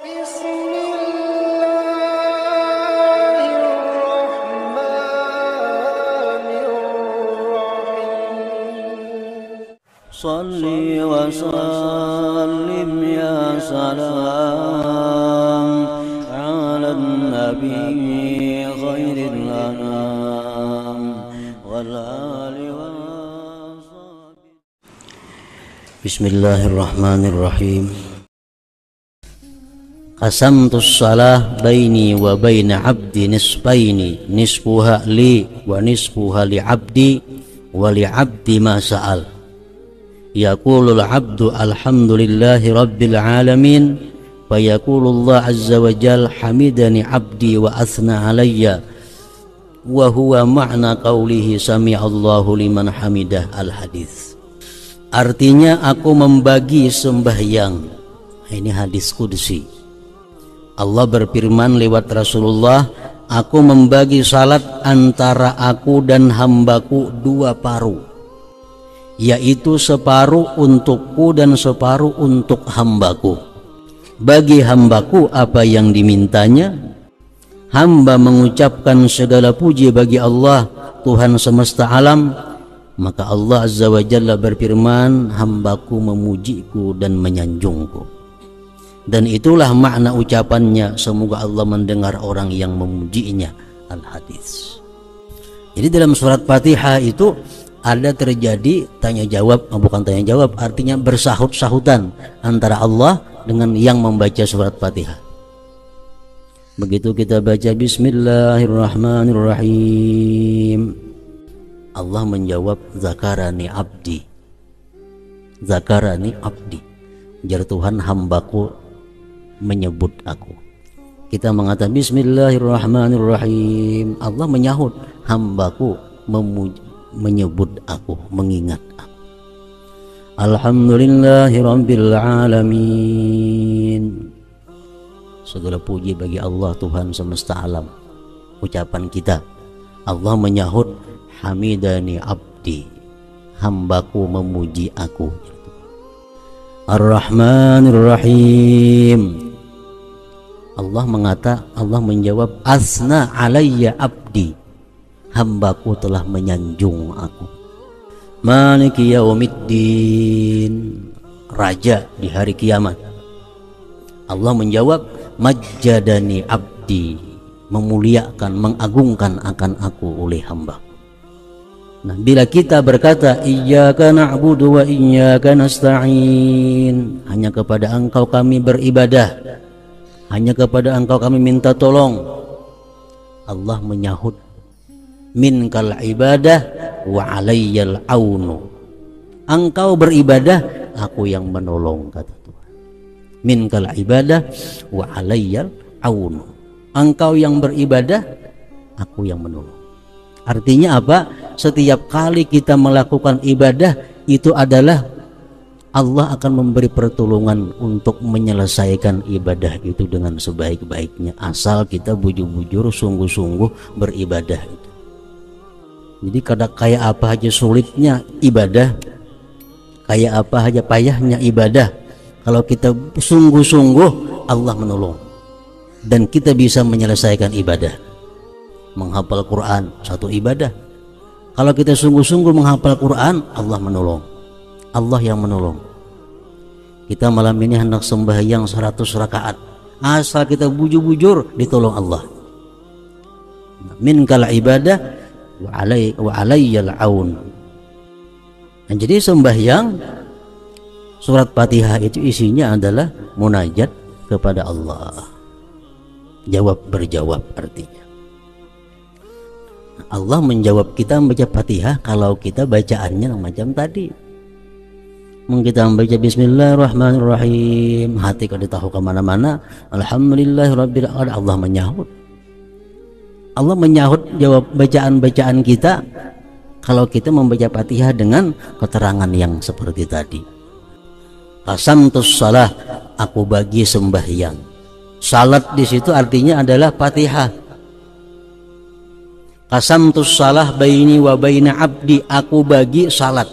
Salli wa sallim ya salam ala nabi khairil anam wal ali wa sahbihi. Bismillahirrahmanirrahim. Qasamtus salah baini wa baina abdi nisbaini, nisfuha li wa nisfuha li abdi wa li abdi ma sa'al. Yaqulul abdu alhamdulillahi rabbil alamin, wa yaqulullah azza wa jal hamidani abdi wa athna alayya, wa huwa ma'na qawlihi sami'allahu liman hamidah. Al-hadis. Artinya aku membagi sembahyang. Ini hadis qudsi. Allah berfirman lewat Rasulullah, aku membagi salat antara aku dan hambaku dua paruh, yaitu separuh untukku dan separuh untuk hambaku. Bagi hambaku apa yang dimintanya, hamba mengucapkan segala puji bagi Allah Tuhan semesta alam, maka Allah azza wa jalla berfirman, hambaku memujiku dan menyanjungku. Dan itulah makna ucapannya, semoga Allah mendengar orang yang memujinya. Al-hadis. Jadi dalam surat Fatihah itu ada terjadi tanya jawab, bukan tanya jawab, artinya bersahut-sahutan antara Allah dengan yang membaca surat Fatihah. Begitu kita baca Bismillahirrahmanirrahim, Allah menjawab, zakarani abdi, zakarani abdi, jar Tuhan hambaku menyebut aku. Kita mengatakan Bismillahirrahmanirrahim, Allah menyahut, hambaku menyebut aku, mengingat aku. Alhamdulillahi rabbil alamin, segala puji bagi Allah Tuhan semesta alam. Ucapan kita, Allah menyahut, hamidani abdi, hambaku memuji aku. Ar-Rahmanir-Rahim, Allah menjawab, asna alayya abdi, hambaku telah menyanjung aku. Maliki yaumiddin, raja di hari kiamat. Allah menjawab, majjadani abdi, memuliakan, mengagungkan akan aku oleh hamba. Nah, bila kita berkata iyyaka na'budu wa iyyaka nasta'in, hanya kepada Engkau kami beribadah, hanya kepada Engkau kami minta tolong, Allah menyahut, minkal ibadah wa alayyal aunu, Engkau beribadah, aku yang menolong, kata Tuhan. Minkal ibadah wa alayyal aunu, Engkau yang beribadah, aku yang menolong. Artinya apa? Setiap kali kita melakukan ibadah, itu adalah Allah akan memberi pertolongan untuk menyelesaikan ibadah itu dengan sebaik-baiknya, asal kita bujur-bujur sungguh-sungguh beribadah itu. Jadi kayak apa aja sulitnya ibadah, kayak apa aja payahnya ibadah, kalau kita sungguh-sungguh Allah menolong dan kita bisa menyelesaikan ibadah. Menghafal Quran satu ibadah, kalau kita sungguh-sungguh menghafal Quran, Allah menolong, Allah yang menolong. Kita malam ini hendak sembahyang 100 rakaat, asal kita bujur-bujur ditolong Allah. Minkal ibadah wa alayyal aun. Nah, jadi sembahyang surat Fatihah itu isinya adalah munajat kepada Allah, jawab berjawab artinya. Allah menjawab kita membaca Fatihah kalau kita bacaannya macam tadi. Mungkin kita membaca Bismillahirrahmanirrahim, hati kalau ditahu kemana-mana, Alhamdulillahirabbil alamin, Allah menyahut. Allah menyahut jawab bacaan-bacaan kita kalau kita membaca Fatihah dengan keterangan yang seperti tadi. Qasamtus salah, aku bagi sembahyang. Salat di situ artinya adalah Fatihah. Qasamtus salah baini wa baina abdi, aku bagi salat.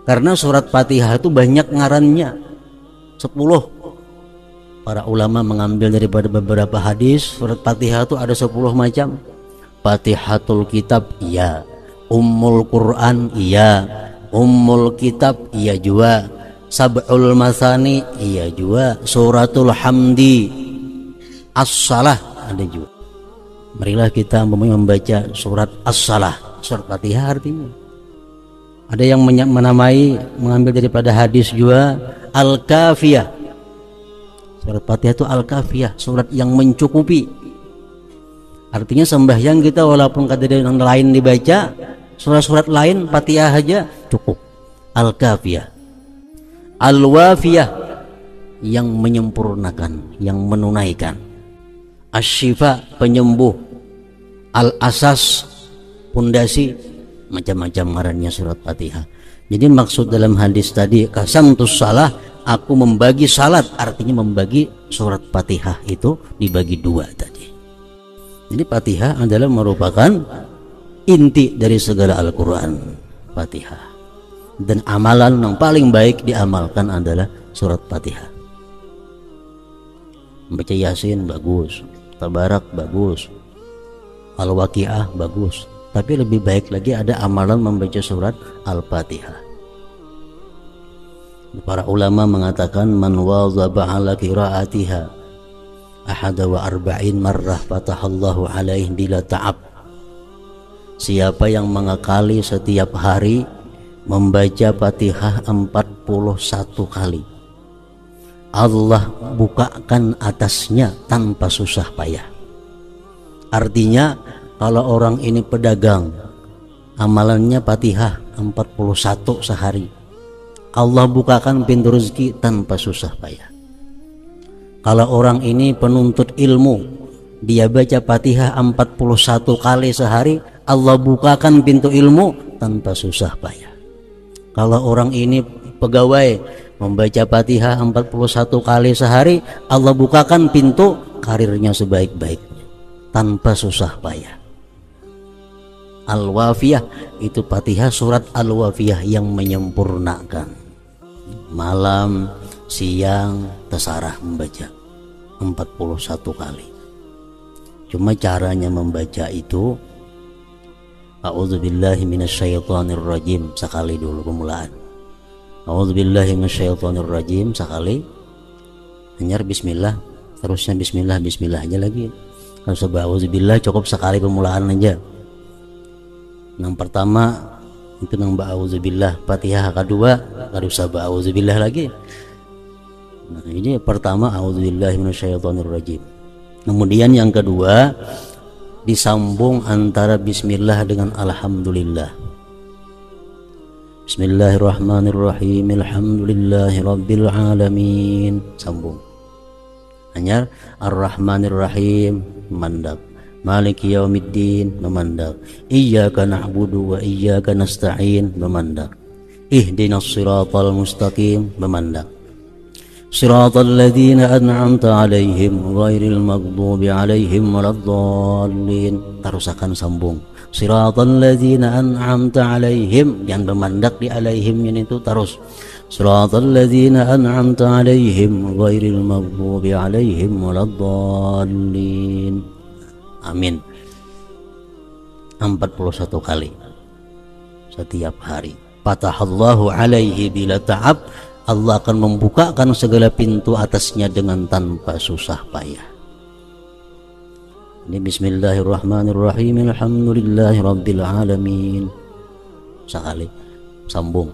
Karena surat Fatihah itu banyak ngarannya, 10. Para ulama mengambil daripada beberapa hadis, surat Fatihah itu ada 10 macam. Fatihatul kitab iya, Ummul Quran iya, Ummul Kitab iya juga, Sab'ul Masani iya juga, Suratul Hamdi, As-Salah ada juga. Marilah kita membaca surat As-Salah, surat Fatihah artinya. Ada yang menamai, mengambil daripada hadis juga Al-Kafiyah. Surat Fatihah itu Al-Kafiyah, surat yang mencukupi. Artinya sembahyang kita walaupun kata yang lain dibaca, surat-surat lain Fatihah aja cukup. Al-Kafiyah. Al-Wafiyah, yang menyempurnakan, yang menunaikan. Asy-Syifa, penyembuh. Al-Asas, pondasi. Macam-macam ngarannya surat Fatihah. Jadi maksud dalam hadis tadi, qasamtus shalah, aku membagi salat, artinya membagi surat Fatihah itu dibagi dua tadi. Jadi Fatihah adalah merupakan inti dari segala Al-Quran, Fatihah. Dan amalan yang paling baik diamalkan adalah surat Fatihah. Membaca Yasin bagus, Tabarak bagus, Al-Waqiah bagus. Tapi lebih baik lagi ada amalan membaca surat Al-Fatihah. Para ulama mengatakan man wazaba ala qiraatiha ahada wa arba'in marrah fatahallahu alaihi bila ta'ab. Siapa yang mengakali setiap hari membaca Fatihah 41 kali, Allah bukakan atasnya tanpa susah payah. Artinya kalau orang ini pedagang, amalannya Fatihah 41 sehari, Allah bukakan pintu rezeki tanpa susah payah. Kalau orang ini penuntut ilmu, dia baca Fatihah 41 kali sehari, Allah bukakan pintu ilmu tanpa susah payah. Kalau orang ini pegawai, membaca Fatihah 41 kali sehari, Allah bukakan pintu karirnya sebaik-baiknya tanpa susah payah. Al-Wafiyah itu Fatihah, surat Al-Wafiyah yang menyempurnakan. Malam, siang, terserah membaca 41 kali. Cuma caranya membaca itu A'udzubillahi minasyaitonirrajim sekali dulu pemulaan. A'udzubillahi minasyaitonirrajim sekali. Hanya bismillah, terusnya bismillah, bismillah aja lagi. Kalau sebab a'udzubillah cukup sekali pemulaan aja. Yang pertama itu nang ba'udzubillah, Fatihah kedua kada usah ba'udzubillah lagi. Nah, ini pertama a'udzubillahi minasyaitonirrajim. Kemudian yang kedua disambung antara bismillah dengan alhamdulillah. Bismillahirrahmanirrahim. Alhamdulillahirabbil alamin. Sambung. Hanya Ar-Rahmanirrahim mandap. Maliki yaumiddin memandang. Iyyaka na'budu wa iyyaka nasta'in memandang. Ihdinas siratal mustaqim memandang. Siratal ladzina an'amta 'alaihim ghairil maghdubi 'alaihim waladdallin. Terus akan sambung. Siratal ladzina an'amta 'alaihim, yang memandang di alaihimnya itu terus. Siratal ladzina an'amta 'alaihim ghairil maghdubi 'alaihim waladdallin. Amin. 41 kali setiap hari. Fatahallahu alaihi bila ta'ab, Allah akan membukakan segala pintu atasnya dengan tanpa susah payah. Ini bismillahirrahmanirrahim. Alhamdulillahirabbil alamin. Sekali sambung.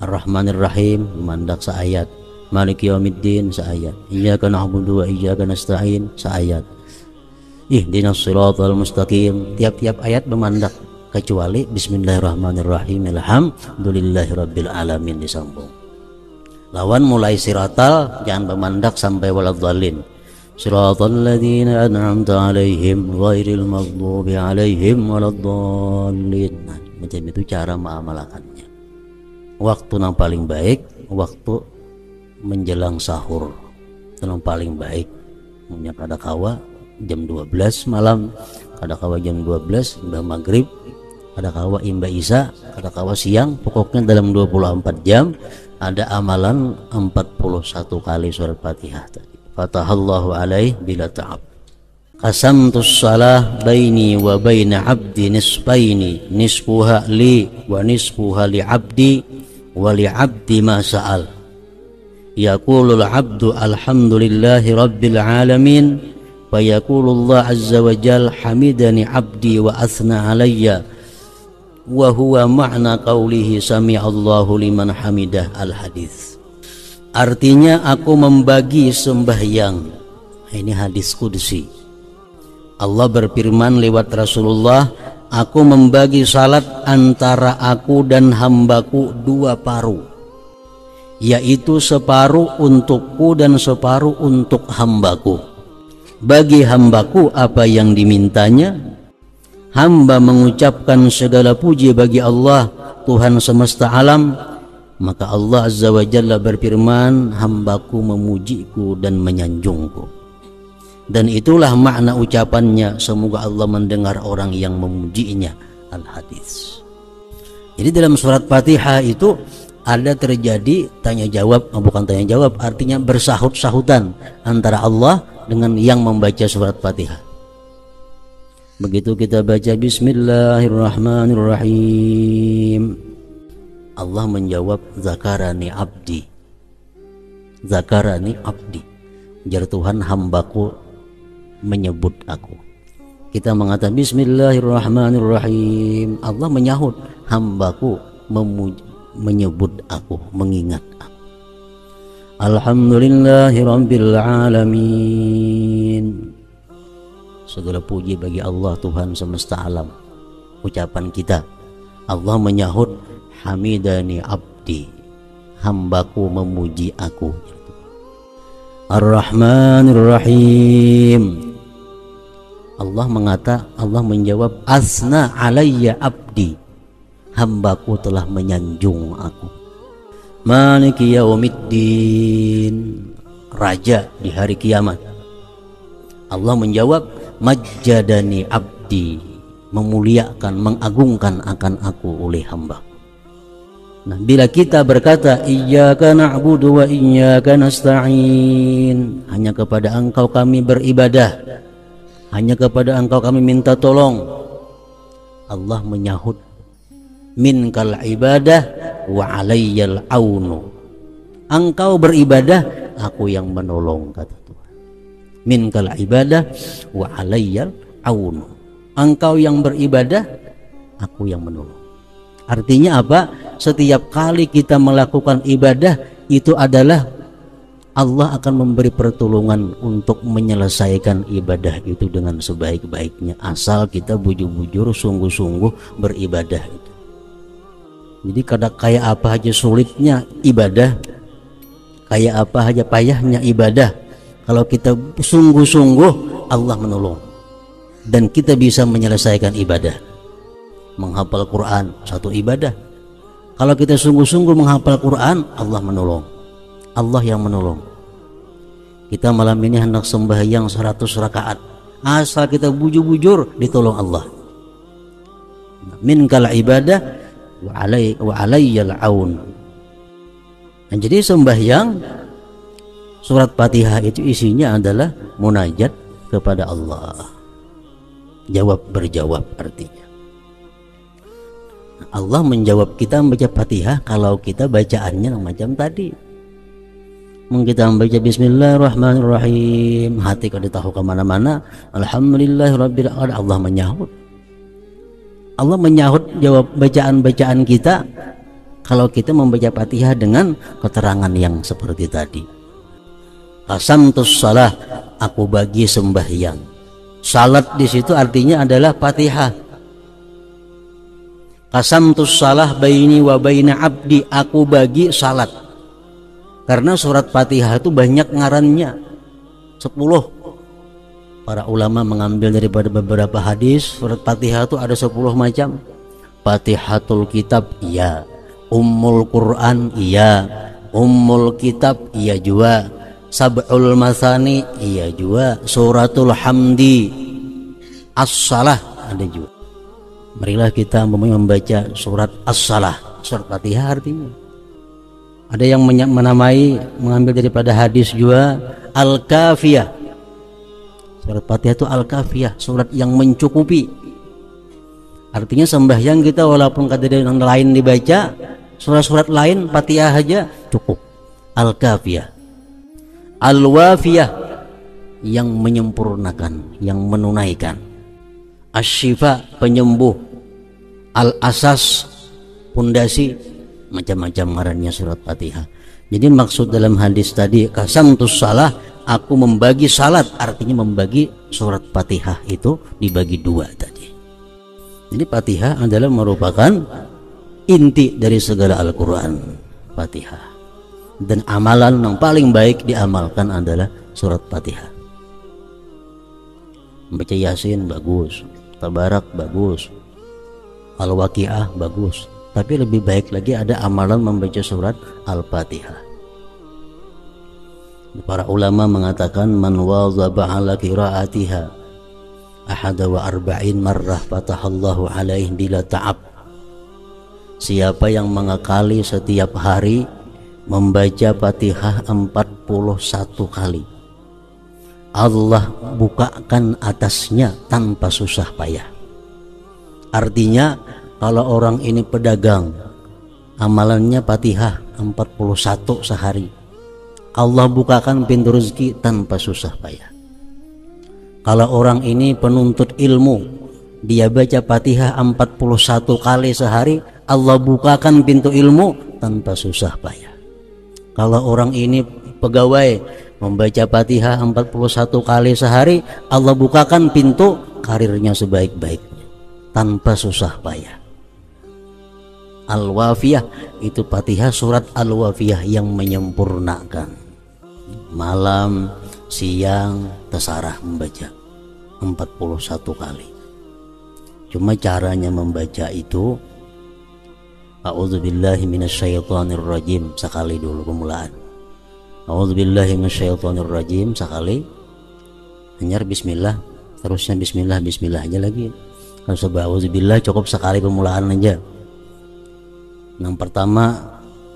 Ar-Rahmanirrahim mandak seayat. Maliki yaumiddin seayat. Iyyaka na'budu wa iyyaka nasta'in seayat. Ihdinas siratal mustaqim, tiap-tiap ayat memandak kecuali bismillahirrahmanirrahim alhamdulillahirabbil alamin disambung. Lawan mulai siratal jangan memandak sampai waladhdallin. Siratal ladzina an'amta 'alaihim ghairil maghdubi 'alaihim waladdallin. Nah, macam itu cara mengamalkannya. Waktu yang paling baik waktu menjelang sahur. Itu yang paling baik. Punya kada kawa jam 12 malam, kada kawa jam 12 imbah maghrib, kada kawa imbah isya, kada kawa siang, pokoknya dalam 24 jam ada amalan 41 kali surat Fatihah tadi. fatahallahu alaih bila ta'ab. Qasamtus salah baini wa baina abdi nisbaini, nisfuha li wa nisfuha li abdi wa li abdi ma sa'al. Yaqulul abdu alhamdulillahi rabbil alamin, fa yaqulullah azza wa jal hamidani abdi wa athna alayya, wa huwa ma'na qawlihi sami'allahu liman hamidah. Al-hadis. Artinya aku membagi sembahyang. Ini hadis qudsi. Allah berfirman lewat Rasulullah, aku membagi salat antara aku dan hambaku dua paruh, yaitu separuh untukku dan separuh untuk hambaku. Bagi hambaku apa yang dimintanya, hamba mengucapkan segala puji bagi Allah Tuhan semesta alam, maka Allah azza wa jalla berfirman, hambaku memujiku dan menyanjungku. Dan itulah makna ucapannya, semoga Allah mendengar orang yang memujinya. Al-hadis. Jadi dalam surat Fatihah itu ada terjadi tanya jawab, bukan tanya jawab, artinya bersahut-sahutan antara Allah dengan yang membaca surat Fatihah. Begitu kita baca Bismillahirrahmanirrahim, Allah menjawab, zakarani abdi, zakarani abdi, jar Tuhan hambaku menyebut aku. Kita mengatakan Bismillahirrahmanirrahim, Allah menyahut, hambaku menyebut aku, mengingat aku. Alhamdulillahi rabbil alamin, segala puji bagi Allah Tuhan semesta alam. Ucapan kita, Allah menyahut, hamidani abdi, hambaku memuji aku. Ar-Rahmanir-Rahim, Allah menjawab, asna alayya abdi, hambaku telah menyanjung aku. Maliki yaumiddin, raja di hari kiamat. Allah menjawab, majjadani abdi, memuliakan, mengagungkan akan aku oleh hamba. Nah, bila kita berkata iyyaka na'budu wa iyyaka nasta'in, hanya kepada Engkau kami beribadah, hanya kepada Engkau kami minta tolong, Allah menyahut, minkal ibadah wa alayyal aunu, Engkau beribadah, aku yang menolong, kata Tuhan. Minkal ibadah wa alayyal aunu, Engkau yang beribadah, aku yang menolong. Artinya apa? Setiap kali kita melakukan ibadah itu adalah Allah akan memberi pertolongan untuk menyelesaikan ibadah itu dengan sebaik-baiknya, asal kita bujur-bujur sungguh-sungguh beribadah itu. Jadi kayak apa aja sulitnya ibadah, kayak apa aja payahnya ibadah, kalau kita sungguh-sungguh Allah menolong dan kita bisa menyelesaikan ibadah. Menghafal Quran satu ibadah, kalau kita sungguh-sungguh menghafal Quran, Allah menolong, Allah yang menolong. Kita malam ini hendak sembahyang 100 rakaat, asal kita bujur-bujur ditolong Allah. Minkal ibadah wa alayyal aun. Nah, jadi sembahyang surat Fatihah itu isinya adalah munajat kepada Allah, jawab berjawab artinya. Allah menjawab kita membaca Fatihah kalau kita bacaannya macam tadi. Kita membaca Bismillahirrahmanirrahim, hati kalau tahu kemana-mana, Alhamdulillahirabbil alamin, Allah menyahut. Allah menyahut jawab bacaan-bacaan kita kalau kita membaca Fatihah dengan keterangan yang seperti tadi. Qasamtus salah, aku bagi sembahyang. Salat di situ artinya adalah Fatihah. Qasamtus salah baini wa baina abdi, aku bagi salat. Karena surat Fatihah itu banyak ngarannya, 10. Para ulama mengambil daripada beberapa hadis, surat Fatihah itu ada 10 macam. Fatihatul kitab, iya. Ummul Quran, iya. Ummul kitab, iya juga. Sab'ul masani, iya juga. Suratul hamdi, as-salah, ada juga. Marilah kita membaca surat as-salah, surat Fatihah artinya. Ada yang menamai, mengambil daripada hadis juga, Al-Kafiyah. Surat Fatihah itu Al-Kafiyah, surat yang mencukupi. Artinya sembahyang kita walaupun kata yang lain dibaca, surat-surat lain Fatihah aja cukup. Al-Kafiyah. Al-Wafiyah, yang menyempurnakan, yang menunaikan. Asy-Syifa, penyembuh. Al-Asas, pondasi. Macam-macam ngarannya surat Fatihah. Jadi maksud dalam hadis tadi, qasamtus shalah, aku membagi salat, artinya membagi surat Fatihah itu dibagi dua tadi. Jadi Fatihah adalah merupakan inti dari segala Al-Quran, Fatihah. Dan amalan yang paling baik diamalkan adalah surat Fatihah. Membaca Yasin bagus, Tabarak bagus, Al-Waqiah bagus. Tapi lebih baik lagi ada amalan membaca surat Al-Fatihah. Para ulama mengatakan man wazaba ala qiraatiha ahada wa arba'in marrah fatahallahu alaihi bila ta'ab. Siapa yang mengakali setiap hari membaca Fatihah 41 kali, Allah bukakan atasnya tanpa susah payah. Artinya kalau orang ini pedagang, amalannya Fatihah 41 sehari, Allah bukakan pintu rezeki tanpa susah payah. Kalau orang ini penuntut ilmu, dia baca Fatihah 41 kali sehari, Allah bukakan pintu ilmu tanpa susah payah. Kalau orang ini pegawai, membaca Fatihah 41 kali sehari, Allah bukakan pintu karirnya sebaik-baiknya tanpa susah payah. Al-Wafiyah itu Fatihah, surat Al-Wafiyah yang menyempurnakan. Malam, siang, terserah membaca 41 kali. Cuma caranya membaca itu A'udzubillahi minasyaitonirrajim sekali dulu pemulaan. A'udzubillahi minasyaitonirrajim sekali. Hanyar bismillah, terusnya bismillah, bismillah aja lagi. Kalau sebab a'udzubillah cukup sekali pemulaan aja. Yang pertama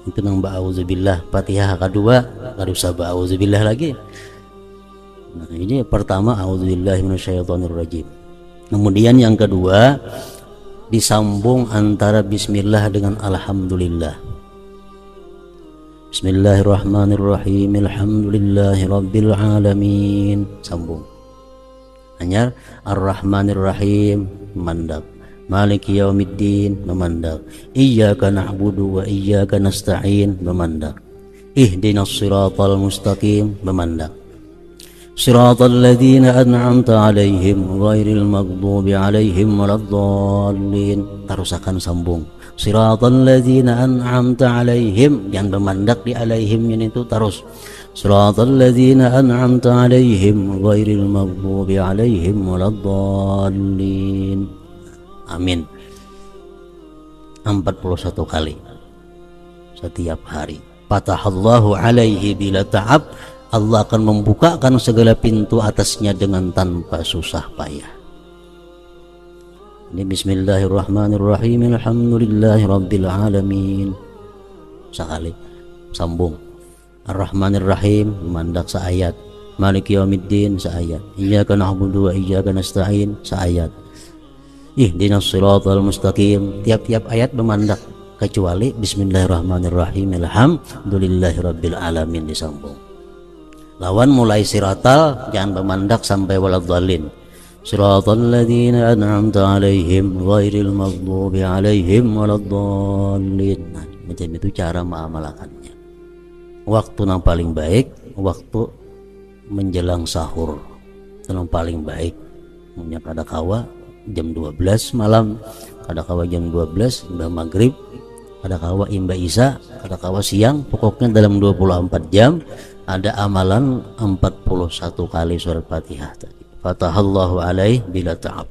itu nang ba'auzubillah, Fatihah kedua baru sabah a'udzubillah lagi. Nah, ini pertama a'udzubillahi minasyaitonirrajim. Kemudian yang kedua disambung antara bismillah dengan alhamdulillah. Bismillahirrahmanirrahim. Alhamdulillahirabbil alamin. Sambung. Hanya Ar-Rahmanirrahim mandap. Maliki yaumiddin memandak. Iyyaka na'budu wa iyyaka nasta'in memandak. Ihdinas siratal mustaqim memandak. Siratal ladzina an'amta 'alaihim ghairil maghdubi 'alaihim waladdallin. Terus akan sambung. Siratal ladzina an'amta 'alaihim, yang memandak di alaihim ini itu terus. Siratal ladzina an'amta 'alaihim ghairil maghdubi 'alaihim waladdallin. Amin. 41 kali setiap hari. Fatahallahu alaihi bila ta'ab, Allah akan membukakan segala pintu atasnya dengan tanpa susah payah. Ini bismillahirrahmanirrahim. Alhamdulillahirabbil alamin. Sekali. Sambung. Ar-Rahmanirrahim mandak seayat. Maliki yaumiddin seayat. Iyyaka na'budu wa iyyaka nasta'in seayat. Ihdinas siratal mustaqim, tiap-tiap ayat memandak kecuali bismillahirrahmanirrahim alhamdulillahirabbil alamin disambung. Lawan mulai siratal jangan memandak sampai waladdallin. Siratal ladzina an'amta 'alaihim ghairil maghdubi 'alaihim waladdallin. Nah, macam itu cara mengamalkannya. Waktu yang paling baik waktu menjelang sahur. Itu yang paling baik. Punya kada kawa jam 12 malam, kada kawa jam 12 imbah maghrib, kada kawa imbah isya, kada kawa siang. Pokoknya dalam 24 jam ada amalan 41 kali surat Fatihah tadi. Fatahallahu alaihi bila ta'ab.